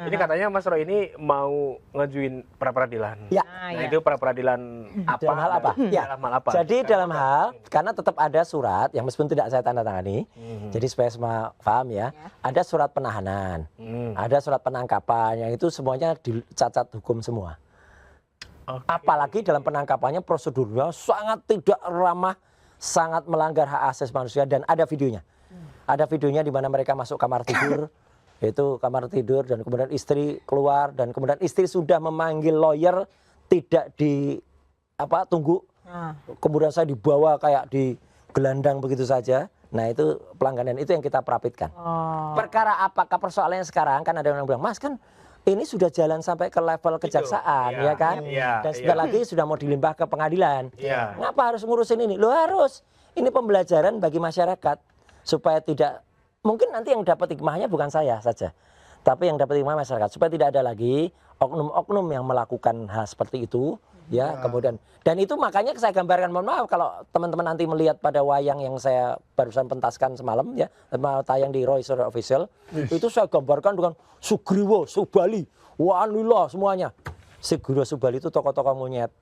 Ini katanya Mas Roy ini mau ngajuin pra-peradilan. Ya. Nah, itu pra-peradilan apa? Dalam hal apa? Ya. Dalam hal apa? Jadi dalam hal, karena tetap ada surat yang meskipun tidak saya tanda tangani, jadi supaya semua paham ya, ada surat penahanan, ada surat penangkapan, yang itu semuanya dicacat hukum semua. Apalagi dalam penangkapannya prosedurnya sangat tidak ramah, sangat melanggar hak asasi manusia dan ada videonya. Ada videonya di mana mereka masuk kamar tidur, itu kamar tidur dan kemudian istri keluar dan kemudian istri sudah memanggil lawyer tidak tunggu. Kemudian saya dibawa kayak di gelandang begitu saja. Nah itu pelanggaran itu yang kita perapitkan. Perkara apakah persoalannya sekarang kan ada yang bilang, Mas kan ini sudah jalan sampai ke level kejaksaan, ya kan? Dan sebentar lagi sudah mau dilimpah ke pengadilan. Ngapa harus ngurusin ini? Lo harus. Ini pembelajaran bagi masyarakat supaya tidak, mungkin nanti yang dapat hikmahnya bukan saya saja, tapi yang dapat hikmah masyarakat supaya tidak ada lagi oknum-oknum yang melakukan hal seperti itu. Ya, kemudian dan itu makanya saya gambarkan, mohon maaf kalau teman-teman nanti melihat pada wayang yang saya barusan pentaskan semalam ya, tayang di Roy Suryo Official, itu saya gambarkan dengan Sugriwo, Subali, Wanila semuanya. Sugriwo, Subali itu tokoh-tokoh monyet.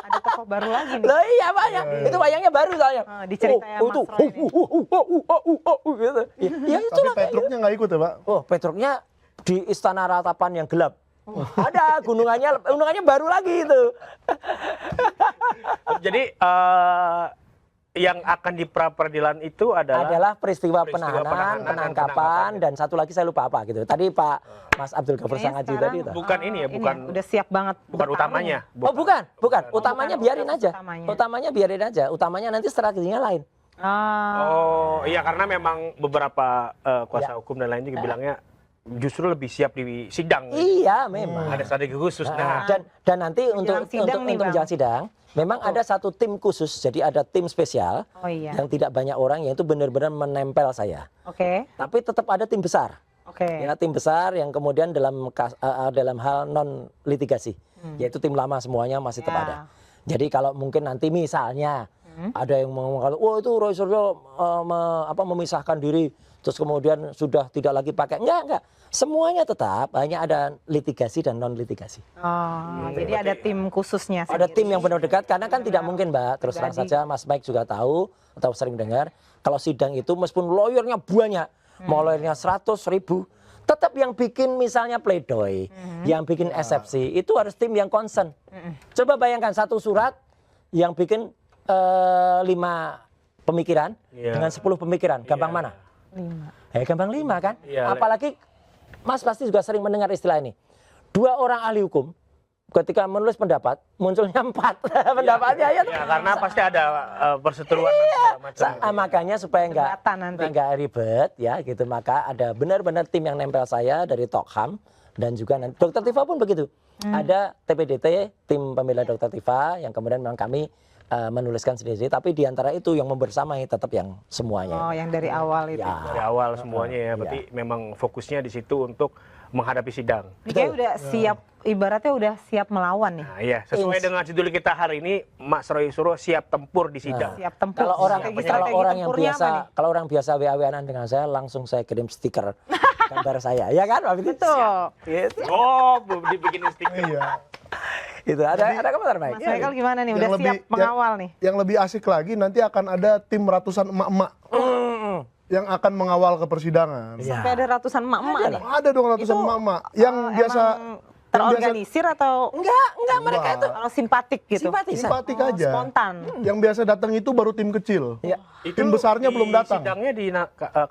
Ada tokoh baru lagi nih. Loh iya banyak, itu wayangnya baru soalnya. Diceritain Mas Roy ini. Gitu. Ya itulah. Tapi Petruknya nggak ikut ya Pak? Oh Petruknya di Istana Ratapan yang gelap. Ada gunungannya baru lagi itu. Jadi yang akan di pra-peradilan itu adalah peristiwa penahanan, penangkapan, dan satu lagi saya lupa apa gitu. Tadi Pak Mas Abdul Ghafur Sangaji tadi itu. Bukan ini ya, bukan udah siap banget. bukan utamanya. Oh bukan. Utamanya biarin aja. Utamanya biarin aja. Utamanya nanti strateginya lain. Oh iya, karena memang beberapa kuasa hukum dan lain juga bilangnya justru lebih siap di sidang. Iya, memang. Ada strategi khusus. Dan nanti untuk menjelang sidang, memang ada satu tim khusus. Jadi ada tim spesial yang tidak banyak orang, yang itu benar-benar menempel saya. Tapi tetap ada tim besar. Ya, tim besar yang kemudian dalam hal non litigasi, yaitu tim lama semuanya masih tetap ada. Jadi kalau mungkin nanti misalnya ada yang mengatakan, oh itu Roy Suryo memisahkan diri, terus kemudian sudah tidak lagi pakai. Enggak. Semuanya tetap, hanya ada litigasi dan non litigasi. Jadi ada tim khususnya. Ada tim yang benar dekat, karena kan tidak mungkin Mbak, terus terang saja Mas Mike juga tahu atau sering dengar, kalau sidang itu meskipun lawyernya banyak, mau lawyernya 100.000, tetap yang bikin misalnya pledoi, yang bikin eksepsi, itu harus tim yang concern. Coba bayangkan satu surat yang bikin 5 pemikiran dengan 10 pemikiran, gampang mana? 5. Gampang 5 kan? Apalagi Mas pasti juga sering mendengar istilah ini. 2 orang ahli hukum ketika menulis pendapat munculnya 4 pendapatnya ya. Karena pasti ada perseteruan makanya supaya enggak ribet ya gitu, maka ada benar-benar tim yang nempel saya dari Tokham dan juga nanti Dr. Tifa pun begitu. Ada TPDT, tim pembela Dr. Tifa, yang kemudian memang kami menuliskan sendiri, tapi diantara itu yang membersamai tetap yang semuanya. Yang dari awal itu. Dari awal semuanya ya, berarti memang fokusnya di situ untuk menghadapi sidang. Kayak udah siap, ibaratnya udah siap melawan nih. Nah, iya, sesuai dengan judul kita hari ini, Mas Roy Suryo siap tempur di sidang. Siap tempur. Kalau orang biasa WA-WA-an dengan saya, langsung saya kirim stiker gambar saya, ya kan? Betul. Oh, belum dibikin stiker. Itu ada komentar Mike. Mas Michael gimana nih? Udah siap mengawal nih? Yang lebih asik lagi nanti akan ada tim ratusan emak-emak yang akan mengawal ke persidangan. Sampai ada ratusan emak-emak nih? Ada dong ratusan emak-emak yang biasa terorganisir atau enggak mereka itu simpatik gitu. Simpatik aja. Spontan. Yang biasa datang itu baru tim kecil. Tim besarnya belum datang. Sidangnya di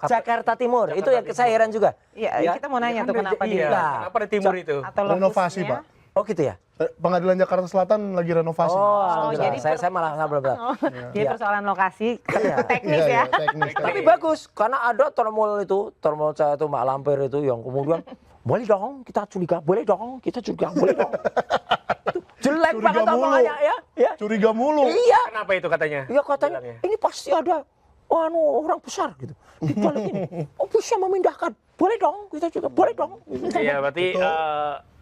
Jakarta Timur. Itu yang saya heran juga. Iya, kita mau nanya tuh kenapa di kenapa di timur itu? Renovasi, Pak. Oh gitu ya? Pengadilan Jakarta Selatan lagi renovasi. Jadi saya malah belum. Jadi persoalan lokasi teknis ya. Tapi bagus karena ada termol saya itu Mak Lampir itu yang kemudian boleh dong kita curiga, boleh dong kita curiga, boleh dong. Itu jelek banget omongannya ya. Curiga mulu. Iya. Kenapa itu katanya? Iya katanya ini pasti ada orang besar gitu. Di balik ini. Oh bisa memindahkan. Boleh dong kita juga, boleh dong. Iya berarti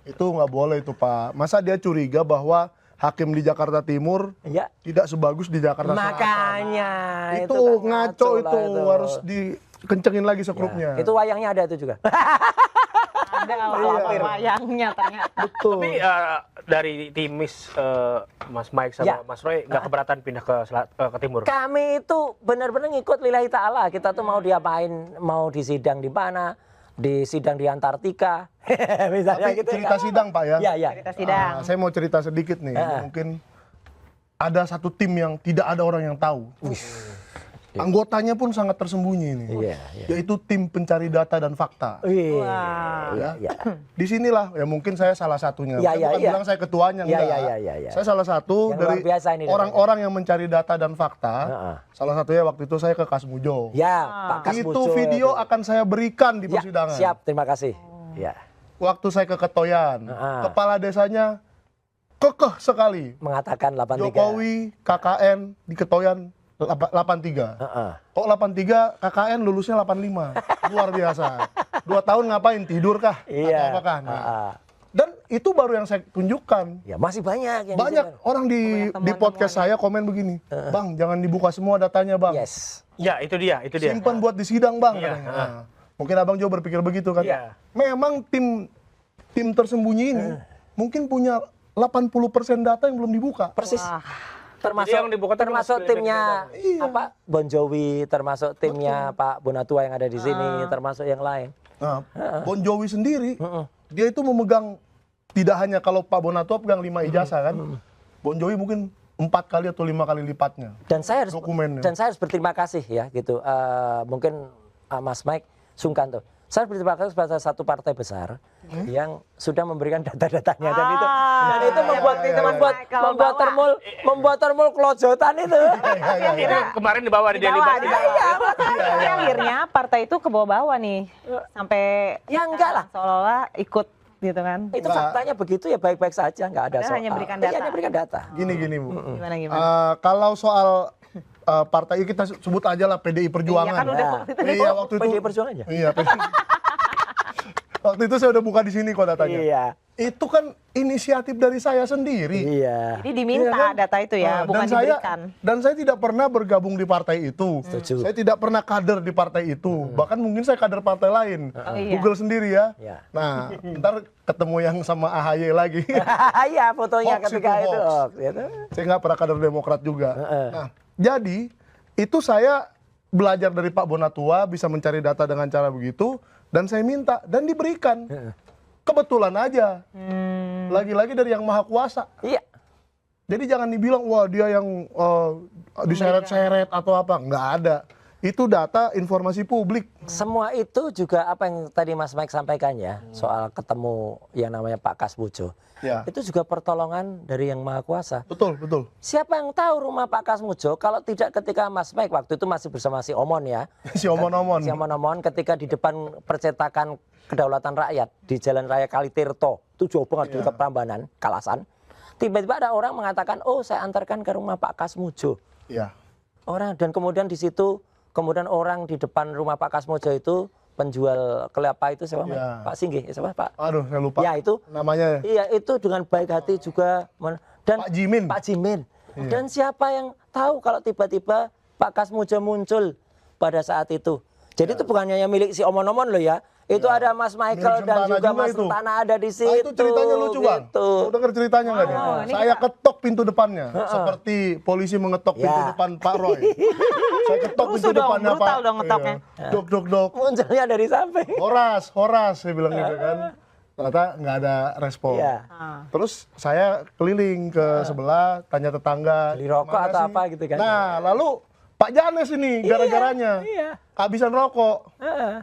itu nggak boleh itu Pak. Masa dia curiga bahwa hakim di Jakarta Timur tidak sebagus di Jakarta Selatan. Makanya itu ngaco itu harus dikencengin lagi sekrupnya. Itu wayangnya ada itu juga. wayangnya ternyata. Betul. Tapi dari timis Mas Mike sama Ya. Mas Roy nggak keberatan pindah ke timur? Kami itu benar-benar ngikut lillahi ta'ala. Kita tuh mau diapain, mau disidang di mana, disidang di Antartika. Misalnya Tapi gitu. cerita sidang Pak ya. Ya. Cerita sidang. Saya mau cerita sedikit nih. Mungkin ada satu tim yang tidak ada orang yang tahu. Anggotanya pun sangat tersembunyi ini. Iya. Yaitu tim pencari data dan fakta. Iya. Di sinilah ya mungkin saya salah satunya. Iya, Saya iya, bukan iya. bilang saya ketuanya, Iya, enggak. iya. Saya salah satu Yang dari luar biasa ini orang-orang yang mencari data dan fakta. Heeh. Salah satunya waktu itu saya ke Kasmujo. Ya, Pak Itu Kasmujo. video akan saya berikan di Ya, persidangan. siap, terima kasih. Ya, Waktu saya ke Ketoyan, kepala desanya kekeh sekali. mengatakan 83. Jokowi KKN di Ketoyan 83. Heeh. Kok 83 KKN lulusnya 85. Luar biasa. 2 tahun ngapain? Tidur kah? Iya. Atau apakah? Nah, Heeh. dan itu baru yang saya tunjukkan. Ya, masih banyak yang Banyak di sana. orang di podcast saya komen begini, Bang jangan dibuka semua datanya Bang. Yes. Ya, itu dia. Simpan buat di sidang Bang. Iya. Katanya. Nah, mungkin Abang Jo berpikir begitu kan. Iya. Memang tim tersembunyi ini mungkin punya 80% data yang belum dibuka. Persis. Jadi yang dibuka tuh termasuk masuk timnya Iya. apa Bon Jovi, termasuk timnya Pak Bonatua yang ada di sini, termasuk yang lain. Nah, Bon Jovi sendiri, dia itu memegang tidak hanya kalau Pak Bonatua pegang 5 ijazah kan, Bon Jovi mungkin 4 kali atau 5 kali lipatnya. Dan saya harus Dokumennya. berterima kasih ya gitu. Mungkin Mas Mike sungkan tuh. Saya berterima kasih kepada satu partai besar yang sudah memberikan data-datanya dan itu membuat termul kelojotan itu. Itu kemarin dibawa di Daily Dibawa, Buzz. dibawa. Tapi akhirnya partai itu ke bawah-bawah nih. Sampai Ya, enggak lah. seolah-olah ikut gitu kan. Itu faktanya begitu ya baik-baik saja, nggak ada Padahal soal. hanya berikan Iya, data. hanya berikan data. Gini Bu. Gimana? Kalau soal partai kita sebut aja lah PDI Perjuangan. Iya kan udah Nah. waktu itu. Iya, waktu itu. PDI Perjuangan aja. Iya. Waktu itu saya udah buka di sini kok datanya. Iya. Itu kan inisiatif dari saya sendiri. Iya. Jadi diminta Iya kan? data itu ya, bukan diberikan. Dan saya tidak pernah bergabung di partai itu. Setuju. Saya tidak pernah kader di partai itu. Bahkan mungkin saya kader partai lain. iya. Google sendiri ya. Iya. Nah, ntar ketemu yang sama AHY lagi. Iya, fotonya Hoax ketika itu, itu. hoax. hoax, gitu. Saya nggak pernah kader Demokrat juga. Nah, jadi itu saya belajar dari Pak Bonatua bisa mencari data dengan cara begitu dan saya minta dan diberikan. Kebetulan aja. Lagi-lagi dari yang maha kuasa. Iya. Jadi jangan dibilang wah dia yang diseret-seret atau apa. Nggak ada. Itu data informasi publik. Semua itu juga apa yang tadi Mas Mike sampaikan ya, soal ketemu yang namanya Pak Kasmujo. Ya. Itu juga pertolongan dari yang Maha Kuasa. Betul, betul. Siapa yang tahu rumah Pak Kasmujo kalau tidak ketika Mas Mike waktu itu masih bersama si Omon ya. Si omon-omon. Si Omon ketika di depan percetakan Kedaulatan Rakyat di Jalan Raya Kalitirto, itu jauh banget dekat Prambanan, Kalasan. Tiba-tiba ada orang mengatakan, "Oh, saya antarkan ke rumah Pak Kasmujo." Ya. Orang dan kemudian di situ kemudian orang di depan rumah Pak Kasmujo itu penjual kelapa itu siapa? Ya. Pak Singgih, siapa Pak? Aduh, saya lupa. Ya itu. Namanya. Iya, itu dengan baik hati juga dan Pak Jimin. Pak Jimin. Dan siapa yang tahu kalau tiba-tiba Pak Kasmujo muncul pada saat itu. Jadi itu bukan hanya milik si Omon-Omon loh ya. Itu ada Mas Michael Milik dan Sentana juga juga Mas itu. Sentana ada di situ. Ah, itu ceritanya lucu Bang. Gitu. Mau denger ceritanya nggak nih? ini Saya kita- ketok pintu depannya. Seperti polisi mengetok pintu Ya. depan Pak Roy. Saya ketok pintu Rusuh dong, depannya Pak. brutal dong ngetoknya. Iya. Dok, dok, dok. Munculnya dari samping. Horas, saya bilang gitu kan. Ternyata nggak ada respon. Iya. Terus saya keliling ke sebelah, tanya tetangga. Beli rokok "Mana atau sih?" apa gitu kan. Nah, lalu Pak Janes ini gara-garanya. Iya. Habisan rokok.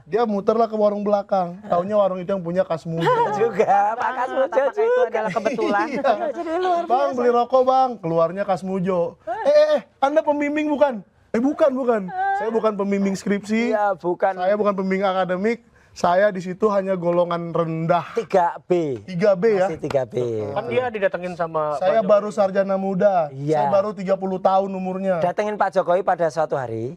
Dia muterlah ke warung belakang. Taunya warung itu yang punya Kasmujo. Juga Pak Kasmujo Apakah itu juga. adalah kebetulan? Iya. Jadi luar Bang, beli rokok bang. Keluarnya Kasmujo. Anda pembimbing bukan? Bukan. Saya bukan pembimbing skripsi. Iya, bukan Saya bukan pembimbing akademik. Saya di situ hanya golongan rendah. 3B. 3B ya. Masih 3B. Kan dia didatengin sama Saya Pak baru sarjana muda. Iya. Saya baru 30 tahun umurnya. Datengin Pak Jokowi pada suatu hari.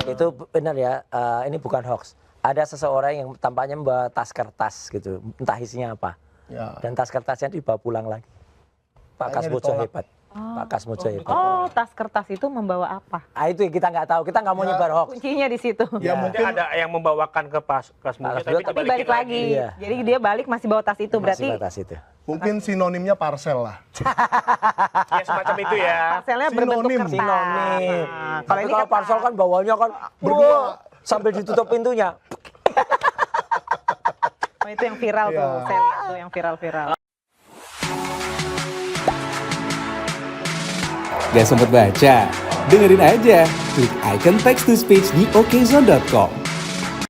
Itu benar ya, ini bukan hoax. Ada seseorang yang tampaknya membawa tas kertas gitu, entah isinya apa. Ya. Dan tas kertasnya dibawa pulang lagi. Pak Kayaknya Kasmujo ditolak. hebat. Pak Kasmojo itu. Oh, tas kertas itu membawa apa? Itu yang kita nggak tahu, kita nggak mau Ya. nyebar hoax. Kuncinya di situ. Ya Mungkin mungkin ada yang membawakan ke Kasmojo Kasmojo, Tapi dibalikin balik lagi. Iya. Jadi dia balik masih bawa tas itu. Berarti Masih batas itu. mungkin sinonimnya parcel lah. Ya semacam itu ya. parselnya berbentuk Sinonim. kertas. Sinonim. Nah, Tapi ini kalau kertas. parcel kan bawahnya kan Berdua. wah, sampai ditutup pintunya. Oh, itu yang viral tuh, Iya. saya lihat tuh yang viral-viral. Gak sempet baca? Dengerin aja, klik icon text to speech di okezone.com.